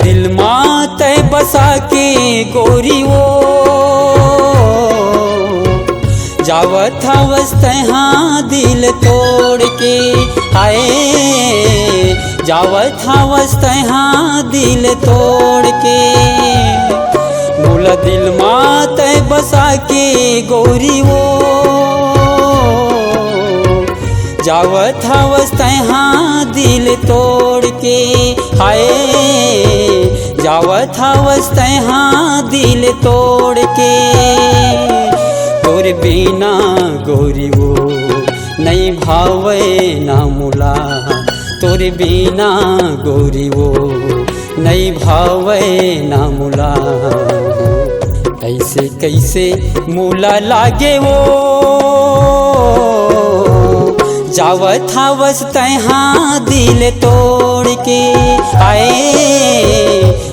दिल मात बसा के गोरी वो जावत हवस हाँ दिल तोड़ के आए जावत हवस हाँ दिल तोड़ के मोला दिल मात बसा के गोरी वो जावत हवस हाँ दिल तोड़ के हाय जावत हवस हाँ दिल तोड़ के तोर बिना गोरी वो नहीं भावे ना मुला तोर बिना गोरी वो नहीं भावे ना मुला कैसे कैसे मुला लागे वो जावत हवस हाँ दिल तोड़ के आए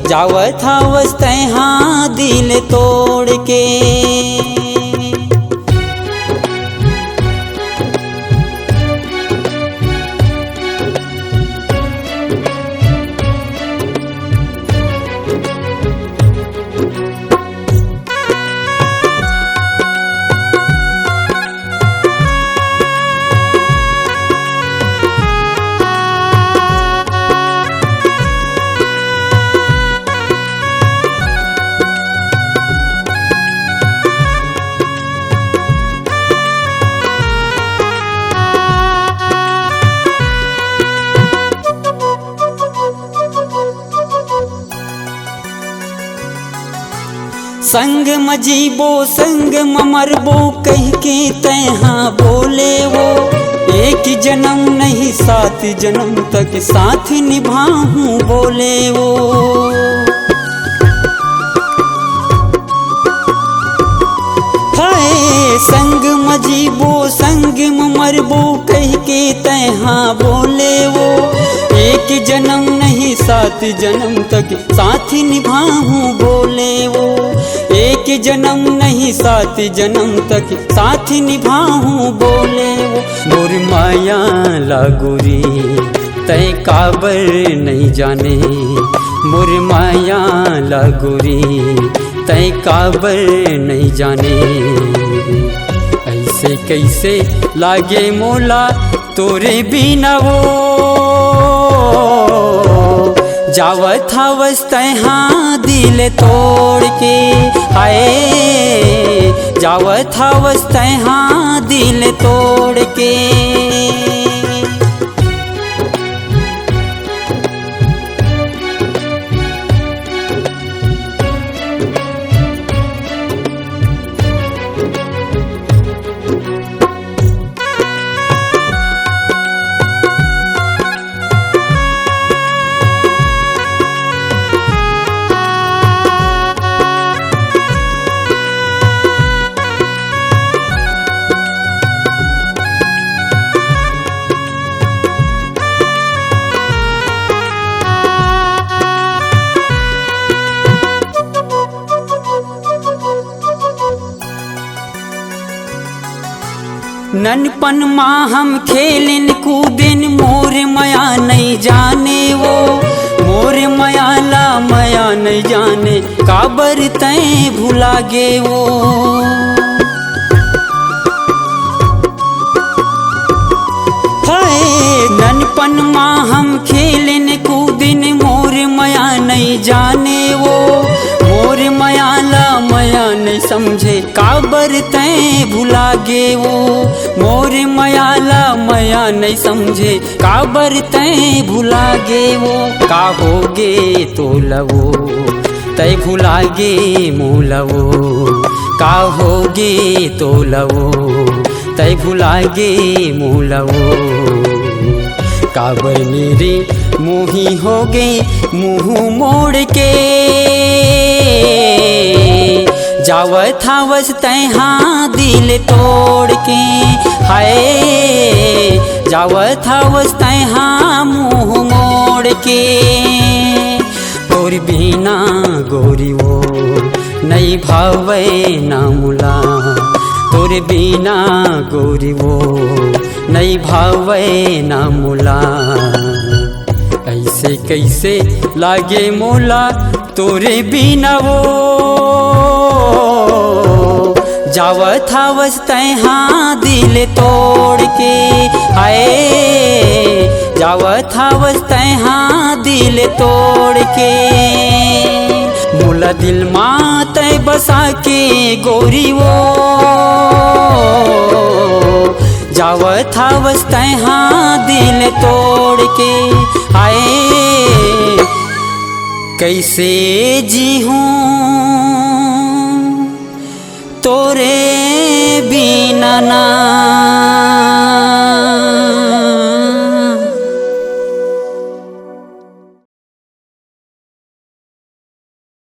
जावत हवस हाँ दिल तोड़ के संग मजीबो संग मरबो कह के तहाँ बोले वो एक जन्म नहीं 7 जन्म तक साथ निभाऊं बोले वो हाय संग मजीबो संग मरबो कह के तहाँ बोले वो एक जन्म नहीं 7 जन्म तक साथ निभाऊं बोले वो एक जन्म नहीं 7 जन्म तक साथ निभाऊं बोले वो मोर माया लागोरी तय काबर नहीं जाने मोर माया लागोरी तय काबर नहीं जाने ऐसे कैसे लागे मोला तोरे बिना वो जावत हवस हाँ दिल तोड़ के आए जावत हवस हाँ दिल तोड़ के ननपन माँ हम खेलिन कूदिन मोर माया नहीं जाने वो मोर मायाला माया नहीं जाने काबर तय भुला गे वो हाय ननपन माँ हम खेलिन कूदिन मोर माया नहीं जाने वो मोर मायाला माया नहीं समझे काबर तय भुला गे वो मोर मायाला माया नहीं समझे काबर तय भुला गे वो का होगे तो लवो तय भुला गे मोलवो का होगे तो लवो तय भुला गे मोलवो काबर मेरे मोही हो गए मुँह मोड़ के जावत हवस हाँ दिल तोड़ के हाय जावत हवस हाँ मुँह मोड़ के तोर बिना गोरी वो नहीं भावे ना मुला तोर बिना गोरी वो नहीं भावे ना मुला ऐसे कैसे कैसे लागे मोला तोरे बिना वो जावत हवस तैहाँ दिल तोड़ के आए जावत हवस तैहाँ दिल तोड़ के मोला दिल माँ तय बसा के गोरी वो जावत हवस तैहाँ दिल तोड़ के आए कैसे जी हूँ तोरे बिना ना।